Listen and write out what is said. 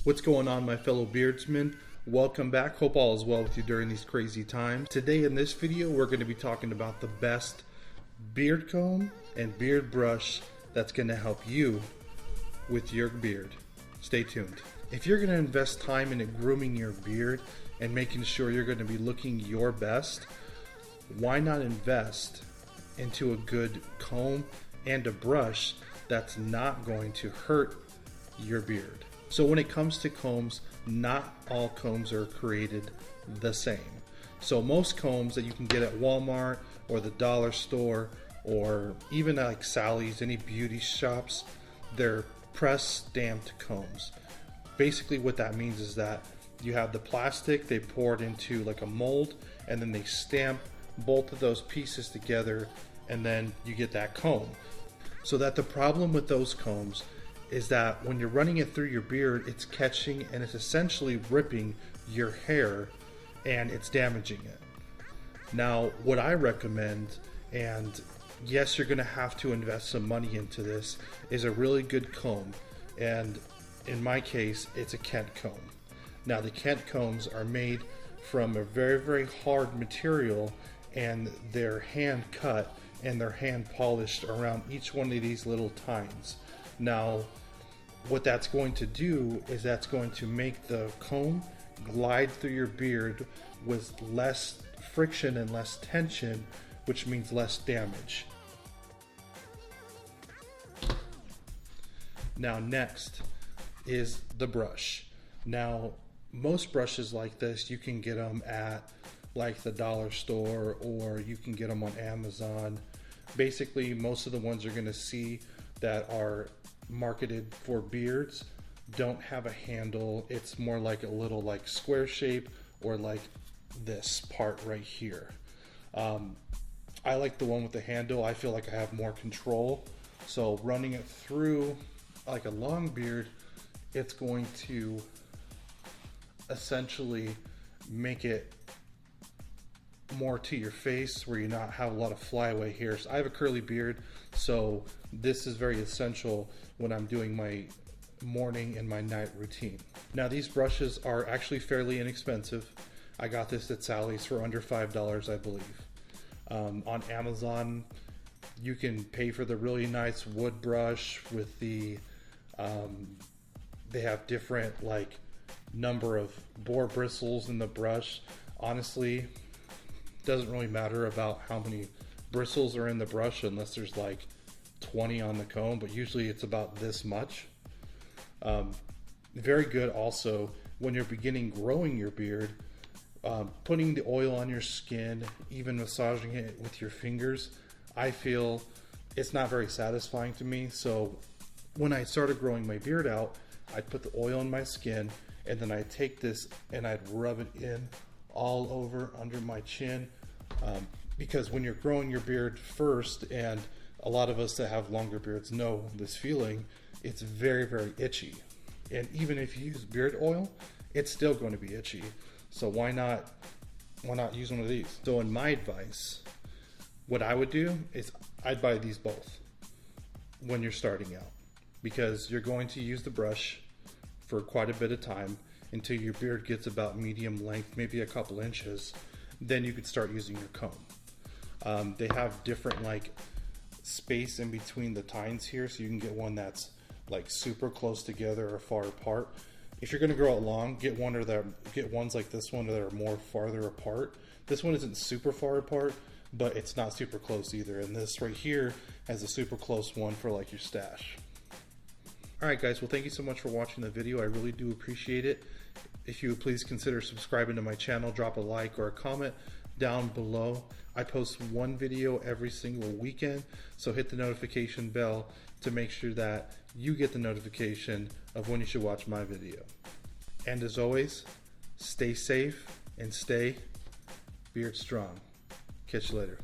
What's going on, my fellow beardsmen? Welcome back. Hope all is well with you during these crazy times. Today in this video, we're going to be talking about the best beard comb and beard brush that's going to help you with your beard. Stay tuned. If you're going to invest time in grooming your beard and making sure you're going to be looking your best, why not invest into a good comb and a brush that's not going to hurt your beard? So when it comes to combs, not all combs are created the same. So most combs that you can get at Walmart or the dollar store or even like Sally's, any beauty shops, they're press stamped combs. Basically what that means is that you have the plastic, they pour it into like a mold, and then they stamp both of those pieces together, and then you get that comb. So that the problem with those combs is that when you're running it through your beard, it's catching and it's essentially ripping your hair and it's damaging it. Now, what I recommend, and yes, you're gonna have to invest some money into this, is a really good comb. And in my case, it's a Kent comb. Now, the Kent combs are made from a very, very hard material, and they're hand cut and they're hand polished around each one of these little tines. Now, what that's going to do is that's going to make the comb glide through your beard with less friction and less tension, which means less damage. Now, next is the brush. Now, most brushes like this, you can get them at like the dollar store, or you can get them on Amazon. Basically, most of the ones you're going to see that are marketed for beards don't have a handle. It's more like a little like square shape, or like this part right here. I like the one with the handle. I feel like I have more control. So running it through like a long beard, it's going to essentially make it more to your face where you not have a lot of flyaway hairs. I have a curly beard, so this is very essential when I'm doing my morning and my night routine. Now, these brushes are actually fairly inexpensive. I got this at Sally's for under $5, I believe. On Amazon, you can pay for the really nice wood brush with the they have different like number of boar bristles in the brush. Honestly, doesn't really matter about how many bristles are in the brush unless there's like 20 on the comb, but usually it's about this much. Very good also when you're beginning growing your beard, putting the oil on your skin, even massaging it with your fingers. I feel it's not very satisfying to me. So when I started growing my beard out, I'd put the oil on my skin, and then I'd take this and I'd rub it in all over under my chin, because when you're growing your beard first, and a lot of us that have longer beards know this feeling, it's very, very itchy. And even if you use beard oil, it's still going to be itchy. So why not use one of these? So in my advice, what I would do is I'd buy these both when you're starting out, because you're going to use the brush for quite a bit of time until your beard gets about medium length, maybe a couple inches. Then you could start using your comb. They have different like space in between the tines here, so you can get one that's like super close together or far apart. If you're going to grow it long, get ones like this one that are more farther apart. This one isn't super far apart, but it's not super close either. And this right here has a super close one for like your stash. Alright guys, well, thank you so much for watching the video. I really do appreciate it. If you would please consider subscribing to my channel, drop a like or a comment down below. I post one video every single weekend, so hit the notification bell to make sure that you get the notification of when you should watch my video. And as always, stay safe and stay beard strong. Catch you later.